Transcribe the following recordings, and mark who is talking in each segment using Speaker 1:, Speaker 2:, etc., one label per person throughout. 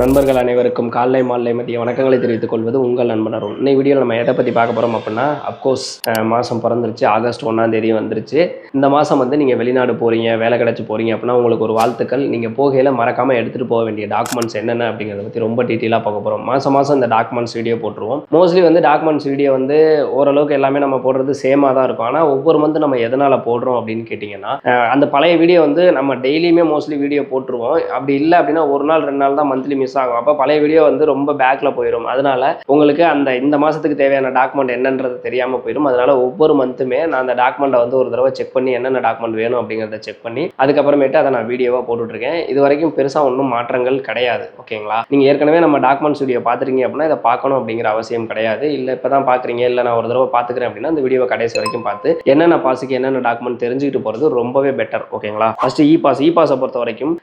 Speaker 1: நண்பர்கள் அனைவருக்கும் காலை மாலை மதிய வணக்கங்களை தெரிவித்துக் கொள்வது உங்கள் நண்பன் அருண். இன்னைக்கு வீடியோவில் நம்ம எதை பற்றி பார்க்க போகிறோம் அப்படின்னா, அப்கோர்ஸ் மாதம் பிறந்துருச்சு. ஆகஸ்ட் 1 வந்துருச்சு. இந்த மாதம் நீங்கள் வெளிநாடு போகிறீங்க, வேலை கிடச்சி போகிறீங்க அப்படின்னா உங்களுக்கு ஒரு வாழ்த்துக்கள். நீங்கள் போகையில் மறக்காமல் எடுத்துகிட்டு போக வேண்டிய டாக்குமெண்ட்ஸ் என்னென்ன அப்படிங்கிறத பற்றி ரொம்ப டீட்டெயிலாக பார்க்க போகிறோம். மாதம் இந்த டாக்குமெண்ட்ஸ் வீடியோ போட்டுருவோம். மோஸ்ட்லி டாக்குமெண்ட்ஸ் வீடியோ ஓரளவுக்கு எல்லாமே நம்ம போடுறது சேமாக தான் இருக்கும். ஆனால் ஒவ்வொரு மந்த் நம்ம எதனால் போடுறோம் அப்படின்னு கேட்டிங்கன்னா, அந்த பழைய வீடியோ நம்ம டெய்லியுமே மோஸ்ட்லி வீடியோ போட்டுருவோம். அப்படி இல்லை அப்படின்னா ஒரு நாள் 2 நாள் தான் மந்த்லி மிஸ் ஆகும். அப்போ பழைய வீடியோ ரொம்ப பேக்ல போயிடும். அதனால உங்களுக்கு இந்த மாசத்துக்கு தேவையான டாக்குமெண்ட் என்னன்றது தெரியாம போயிடும். அதனால ஒவ்வொரு மந்த்துமே நான் அந்த டாக்குமெண்ட்டை ஒரு தடவை செக் பண்ணி என்னென்ன டாக்குமெண்ட் வேணும் அப்படிங்கிறத செக் பண்ணி அதுக்கப்புறமேட்டு அதை நான் வீடியோவா போட்டுட்டு இருக்கேன். இது வரைக்கும் பெருசா ஒன்றும் மாற்றங்கள் கிடையாது. ஓகேங்களா? நீங்க ஏற்கனவே நம்ம டாக்குமெண்ட்ஸ் வீடியோ பார்த்துருக்கீங்க அப்படின்னா இதை பார்க்கணும் அப்படிங்கிற அவசியம் கிடையாது. இல்லை இப்பதான் பாக்குறீங்க, இல்லை நான் ஒரு தடவை பார்த்துக்கிறேன் அப்படின்னா இந்த வீடியோ கடைசி வரைக்கும் பார்த்து என்னென்ன பாஸுக்கு என்னென்ன டாக்குமெண்ட் தெரிஞ்சுக்கிட்டு போறது ரொம்பவே பெட்டர். ஓகேங்களா? ஃபர்ஸ்ட் இ பாஸை பொறுத்த வரைக்கும்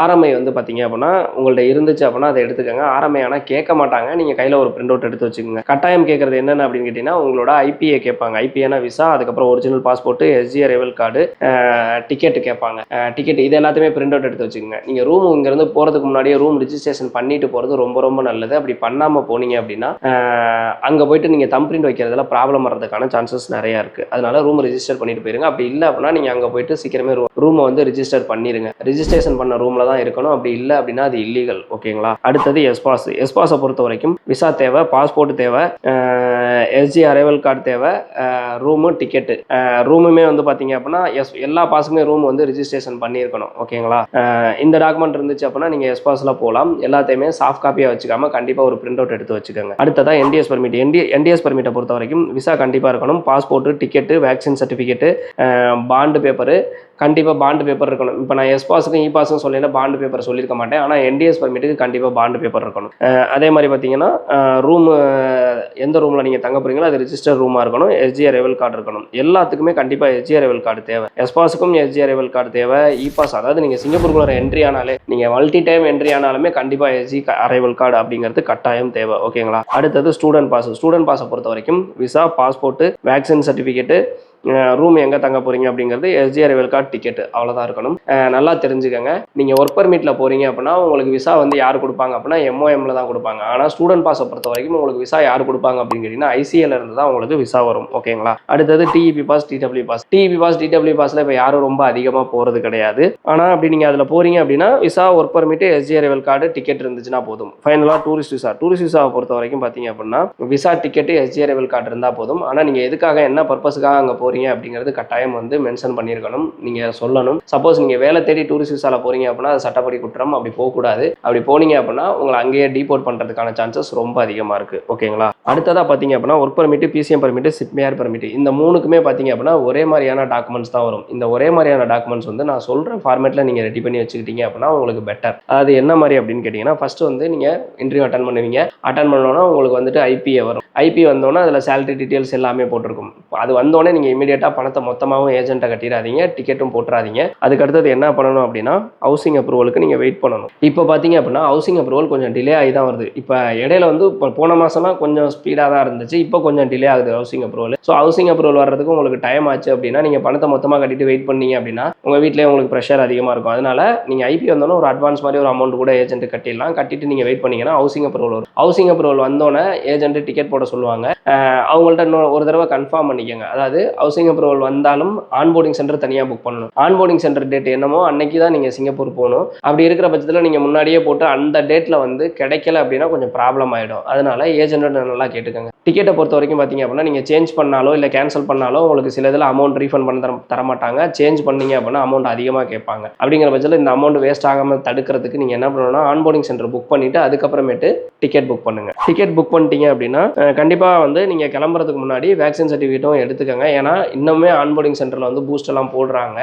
Speaker 1: ஆர்எம்ஐ பாத்தீங்க அப்படின்னா உங்கள்ட்ட இருந்துச்சு அப்படின்னா அதை எடுத்துக்கங்க. ஆர்எம்ஐ ஆனால் கேட்க மாட்டாங்க. நீங்கள் கையில் ஒரு பிரிண்ட் அவுட் எடுத்து வச்சுக்கோங்க. கட்டாயம் கேட்கறது என்னென்ன அப்படின்னு கேட்டிங்கன்னா, உங்களோட ஐபிஏ கேட்பாங்க. ஐபிஏனா விசா, அதுக்கப்புறம் original passport, SG arrival card, ticket கேட்பாங்க. டிக்கெட் இது எல்லாத்தையுமே பிரிண்ட் அவுட் எடுத்து வச்சுக்கோங்க. நீங்கள் ரூம் இங்கேருந்து போகிறதுக்கு முன்னாடியே ரூம் ரிஜிஸ்ட்ரேஷன் பண்ணிட்டு போகிறது ரொம்ப ரொம்ப நல்லது. அப்படி பண்ணாமல் போனீங்க அப்படின்னா அங்கே போயிட்டு நீங்கள் தம் பிரிண்ட் வைக்கிறதுல ப்ராப்ளம் வர்றதுக்கான சான்சஸ் நிறையா இருக்குது. அதனால ரூம் ரிஜிஸ்டர் பண்ணிட்டு போயிருங்க. அப்படி இல்லை அப்படின்னா நீங்கள் அங்கே போயிட்டு சீக்கிரமே ரூமை ரிஜிஸ்டர் பண்ணிடுங்க. ரிஜிஸ்ட்ரேஷன் பண்ண ரூமில் தான் இருக்கணும். அப்படி இல்லை அப்படின்னா அது இல்லீகல். ஓகேங்களா? அடுத்தது எஸ்பாஸை பொறுத்த வரைக்கும் விசா தேவை, பாஸ்போர்ட் தேவை, எஸ்ஜி அரைவல் கார்டு தேவை, ரூமு, டிக்கெட்டு. ரூமுமே பார்த்தீங்க அப்படின்னா எல்லா பாஸுமே ரூம் ரிஜிஸ்ட்ரேஷன் பண்ணியிருக்கணும். ஓகேங்களா? இந்த டாக்குமெண்ட் இருந்துச்சு அப்படின்னா நீங்கள் எஸ்பாஸில் போகலாம். எல்லாத்தையுமே சாஃப்ட் காப்பியாக வச்சுக்காம கண்டிப்பாக ஒரு பிரிண்ட் அவுட் எடுத்து வச்சுக்கோங்க. அடுத்ததான் என்டிஎஸ் பர்மிட். என்டிஎஸ் பர்மிட்டை பொறுத்த வரைக்கும் விசா கண்டிப்பாக இருக்கணும். Passport, ticket, vaccine certificate, bond paper, கண்டிப்பாக பாண்டு பேப்பர் இருக்கணும். இப்போ நான் எஸ்பாஸுக்கும் இ பாஸுக்கும் சொல்லினா பாண்டு பேப்பர் சொல்லியிருக்க மாட்டேன். ஆனால் என்டிஎஸ் பர்மிட்டுக்கு கண்டிப்பாக பாண்டு பேப்பர் இருக்கணும். அதே மாதிரி பார்த்தீங்கன்னா ரூம் எந்த ரூமில் நீங்கள் தங்க போகிறீங்களோ அது ரிஜிஸ்டர் ரூமாக இருக்கணும். எஸ்ஜி அரைவல் கார்டு இருக்கணும். எல்லாத்துக்குமே கண்டிப்பாக எஸ்ஜி அரைவல் கார்டு தேவை. எஸ்பாஸுக்கும் எஸ்ஜி அரைவல் கார்டு தேவை. இ பாஸ், அதாவது நீங்கள் சிங்கப்பூருக்குள்ள என்ட்ரி ஆனாலே, நீங்கள் மல்டி டைம் என்ட்ரி ஆனாலுமே கண்டிப்பாக எஸ்ஜி அரைவல் கார்டு அப்படிங்கிறது கட்டாயம் தேவை. ஓகேங்களா? அடுத்தது ஸ்டூடெண்ட் பாஸை பொறுத்த வரைக்கும் visa, passport, vaccine certificate, room எங்கே தங்க போகிறீங்க அப்படிங்கிறது, எஸ்ஜி அரைவல் கார்டு, டிக்கெட்டு, அவ்வளோதான் இருக்கணும். நல்லா தெரிஞ்சுக்கங்க. நீங்கள் ஒர்க் பர்மிட்டில் போகிறீங்க அப்படின்னா உங்களுக்கு விசா யார் கொடுப்பாங்க அப்படின்னா எம்ஓஎம்ல தான் கொடுப்பாங்க. ஆனால் ஸ்டூடெண்ட் பாஸை பொறுத்த வரைக்கும் உங்களுக்கு விசா யார் கொடுப்பாங்க அப்படின்னு கேட்டிங்கன்னா ஐசிஎல்ல இருந்து தான் உங்களுக்கு விசா வரும். ஓகேங்களா? அடுத்தது டிஇபி பாஸ், டிடபிள்யூ பாஸ். டிடபிள்யூ பாஸில் இப்போ யாரும் ரொம்ப அதிகமாக போகிறது கிடையாது. ஆனால் அப்படி நீங்கள் அதில் போகிறீங்க அப்படின்னா visa, work permit, SG arrival card, ticket இருந்துச்சுன்னா போதும். ஃபைனலாக டூரிஸ்ட் விசாவை பொறுத்த வரைக்கும் பார்த்தீங்க அப்படின்னா visa, ticket, SG arrival card இருந்தால் போதும். ஆனால் நீங்கள் எதுக்காக, என்ன பர்பஸுக்காக அங்கே அப்படிங்கிறது கட்டாயம் மென்ஷன் பண்ணியிருக்கணும். நீங்க சொல்லணும். சப்போஸ் நீங்க வேலை தேடி டூரிஸ்ட் விசால போறீங்க அப்படின்னா அது சட்டப்படி குற்றம். அப்படி போகக்கூடாது. அப்படி போனீங்க அப்படின்னா உங்களை அங்கேயே டீபோர்ட் பண்றதுக்கான சான்சஸ் ரொம்ப அதிகமா இருக்கு. ஓகேங்களா? அடுத்ததா பாத்தீங்க அப்படின்னா ஒர்க் பர்மிட், பிசிஎம் பர்மிட், சிப்மேர் பர்மிட், இந்த மூணுக்குமே பாத்தீங்க அப்படின்னா ஒரே மாதிரியான டாக்குமெண்ட்ஸ் தான் வரும். இந்த ஒரே மாதிரியான டாக்குமெண்ட்ஸ் நான் சொல்ற ஃபார்மேட்ல நீங்க ரெடி பண்ணி வச்சுக்கிட்டீங்க அப்படின்னா உங்களுக்கு பெட்டர். அதாவது என்ன மாதிரி அப்படின்னு கேட்டீங்கன்னா, ஃபர்ஸ்ட் நீங்க இன்டர்வியூ அட்டன் பண்ணுவீங்க. அட்டன் பண்ணோன்னா உங்களுக்கு ஐபிஏ வரும். ஐபி வந்தோன்னா அதில் சேலரி டீட்டெயில்ஸ் எல்லாமே போட்டிருக்கும். அது வந்தோடனே நீங்கள் இமீடியட்டாக பணத்தை மொத்தமாகவும் ஏஜென்ட்டை கட்டிடாதீங்க, டிக்கெட்டும் போட்டுறாதீங்க. அதுக்கு அடுத்தது என்ன பண்ணணும் அப்படின்னா ஹவுசிங் அப்ரூவலுக்கு நீங்கள் வெயிட் பண்ணணும். இப்போ பார்த்தீங்க அப்படின்னா ஹவுசிங் அப்ரூவல் கொஞ்சம் டிலே ஆகி தான் வருது. இப்போ இடையில இப்போ போன மாதம்லாம் கொஞ்சம் ஸ்பீடாக தான் இருந்துச்சு. இப்போ கொஞ்சம் டிலே ஆகுது housing approval. So housing approval வர்றதுக்கு உங்களுக்கு டைம் ஆச்சு அப்படின்னா நீங்கள் பணத்தை மொத்தமாக கட்டிட்டு வெயிட் பண்ணீங்க அப்படின்னா உங்கள் வீட்டிலே உங்களுக்கு ப்ரெஷர் அதிகமாக இருக்கும். அதனால நீங்கள் ஐபி வந்தோன்னா ஒரு அட்வான்ஸ் மாதிரி ஒரு அமௌண்ட் கூட ஏஜென்ட் கட்டிடலாம். கட்டிட்டு நீங்கள் வெயிட் பண்ணீங்கன்னா ஹவுசிங் அப்ரூவல் வரும். ஹவுசிங் அப்ரூவல் வந்தோன்னே ஏஜென்ட் டிக்கெட் போட சொல்லுவாங்க. அவங்கள்ட்ட ஒரு தடவை கன்ஃபார்ம் பண்ணிக்கோங்க. அதாவது ஹவுசிங் அப்ரூவல் வந்தாலும் ஆன்போர்டிங் சென்டர் தனியாக புக் பண்ணணும். ஆன்போர்டிங் சென்டர் டேட் என்னமோ அன்னைக்கு தான் நீங்கள் சிங்கப்பூர் போகணும். அப்படி இருக்கிற பட்சத்தில் நீங்கள் முன்னாடியே போட்டு அந்த டேட்டில் கிடைக்கல அப்படின்னா கொஞ்சம் ப்ராப்ளம் ஆகிடும். அதனால ஏஜென்ட்டை நல்லா கேட்டுக்கோங்க. டிக்கெட்டை பொறுத்த வரைக்கும் பார்த்தீங்க அப்படின்னா நீங்கள் சேஞ்ச் பண்ணாலோ இல்லை கேன்சல் பண்ணாலோ உங்களுக்கு சில இதில் அமௌண்ட் ரீஃபண்ட் பண்ண தரமாட்டாங்க. சேஞ்ச் பண்ணீங்க அப்படின்னா அமௌண்ட் அதிகமாக கேட்பாங்க. அப்படிங்கிற பட்சத்தில் இந்த அமௌண்ட் வேஸ்ட் ஆகாமல் தடுக்கிறதுக்கு நீங்கள் என்ன பண்ணணும்னா ஆன்போர்டிங் சென்டர் புக் பண்ணிட்டு அதுக்கப்புறமேட்டு டிக்கெட் புக் பண்ணுங்க. டிக்கெட் புக் பண்ணிட்டீங்க அப்படின்னா கண்டிப்பாக நீங்கள் கிளம்புறதுக்கு முன்னாடி வேக்சின் சர்டிஃபிகேட்டும் எடுத்துக்கோங்க. ஏன்னா இன்னுமே ஆன்போர்டிங் சென்டரில் பூஸ்ட் எல்லாம் போடுறாங்க.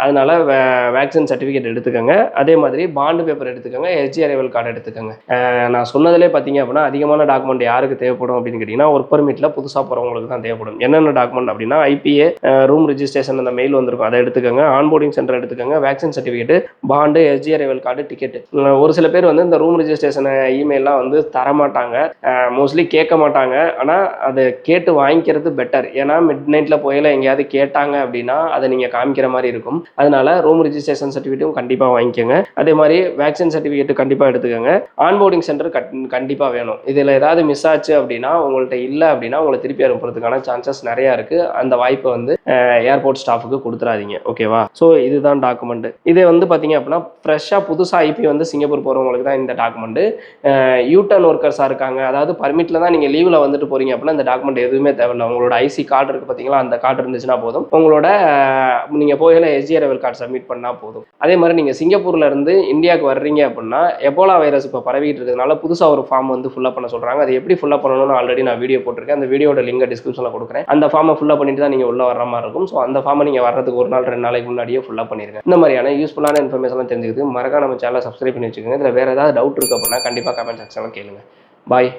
Speaker 1: அதனால வேக்சின் சர்டிஃபிகேட் எடுத்துக்கோங்க. அதே மாதிரி பாண்டு பேப்பர் எடுத்துக்கோங்க. எஸ்ஜி அரைவல் கார்டு எடுத்துக்கோங்க. நான் சொன்னதிலே பார்த்தீங்க அப்படின்னா அதிகமான டாக்குமெண்ட் யாருக்கு தேவைப்படும் அப்படின்னு கேட்டிங்கன்னா ஒர்க் பர்மிட்டில் புதுசாக போகிறவங்களுக்கு தான் தேவைப்படும். என்னென்ன டாக்குமெண்ட் அப்படின்னா ஐபிஏ, ரூம் ரிஜிஸ்ட்ரேஷன் அந்த மெயில் வந்திருக்கும், அதை எடுத்துக்கோங்க. ஆன்போர்டிங் சென்டர் எடுத்துக்கோங்க. Vaccine certificate, bond, SG arrival card, ticket. ஒரு சில பேர் இந்த ரூம் ரிஜிஸ்ட்ரேஷன் இமெயிலாம் தரமாட்டாங்க, மோஸ்ட்லி கேட்க மாட்டாங்க. ஆனால் அதை கேட்டு வாங்கிக்கிறது பெட்டர். ஏன்னா மிட் நைட்டில் போய் போயில எங்கேயாவது கேட்டாங்க அப்படின்னா அதை நீங்கள் காமிக்கிற மாதிரி இருக்கும். அதனால ரூம் ரிஜிஸ்ட்ரேஷன் சர்டிஃபிகேட்டும் கண்டிப்பாக வாங்கிக்கோங்க. அதே மாதிரி வேக்சின் சர்டிஃபிகேட் கண்டிப்பாக எடுத்துக்கோங்க. ஆன்போர்டிங் சென்டர் கண்டிப்பாக வேணும். இதில் ஏதாவது மிஸ் ஆச்சு அப்படின்னா உங்கள்கிட்ட இல்லை அப்படின்னா உங்களை திருப்பி அனுப்புறதுக்கான சான்சஸ் நிறையா இருக்குது. அந்த வாய்ப்பை வந்து ஏர்போர்ட் ஸ்டாஃபுக்கு கொடுத்துறாதீங்க. ஓகேவா? ஸோ இதுதான் டாக்குமெண்ட். இது வந்து பார்த்தீங்க அப்படின்னா ஃப்ரெஷ்ஷாக புதுசாக ஐபி வந்து சிங்கப்பூர் போகிறவங்களுக்கு தான் இந்த டாக்குமெண்ட். யூட்டர்ன் ஒர்க்கர்ஸாக இருக்காங்க, அதாவது பர்மிட்டில் தான் நீங்கள் லீவில் வந்துட்டு போகிறீங்க அப்படின்னா இந்த டாக்குமெண்ட் எதுவுமே தேவையில்லை. உங்களோட ஐசி கார்டு இருக்குது பார்த்தீங்களா, அந்த கார்டு இருந்துச்சுன்னா போதும். உங்களோட நீங்கள் போகல எஸ்ஜி அரைவல் கார்டு சப்மிட் பண்ணால் போதும். அதே மாதிரி நீங்கள் சிங்கப்பூரில் இருந்து இந்தியாவுக்கு வர்றீங்க அப்படின்னா எபோலா வைரஸ் இப்போ பரவிட்டு இருக்கிறதுனால புதுசாக ஒரு ஃபார்ம் வந்து ஃபில்அப் பண்ண சொல்கிறாங்க. அது எப்படி ஃபில்அப் பண்ணணும்னு ஆல்ரெடி நான் வீடியோ போட்டிருக்கேன். அந்த வீடியோட லிங்கை டிஸ்கிரிப்ஷனில் கொடுக்குறேன். அந்த ஃபார்மை ஃபில்அப் பண்ணிட்டு தான் நீங்கள் உள்ள வர மாதிரி இருக்கும். ஸோ அந்த ஃபார்மை நீங்கள் வர்றதுக்கு ஒரு நாள் 2 நாளைக்கு முன்னாடியே ஃபுல்லாக பண்ணிருங்க. இந்த மாதிரியான யூஸ்ஃபுல்லான இன்ஃபர்மேஷன்லாம் தெரிஞ்சுக்கிது மறக்காம நம்ம சேனலை சப்ஸ்கிரைப் பண்ணி வச்சுக்கோங்க. இதில் வேறு ஏதாவது டவுட் இருக்குது அப்படின்னா கண்டிப்பாக கமெண்ட் செக்ஷனில் கேளுங்க. பாய்.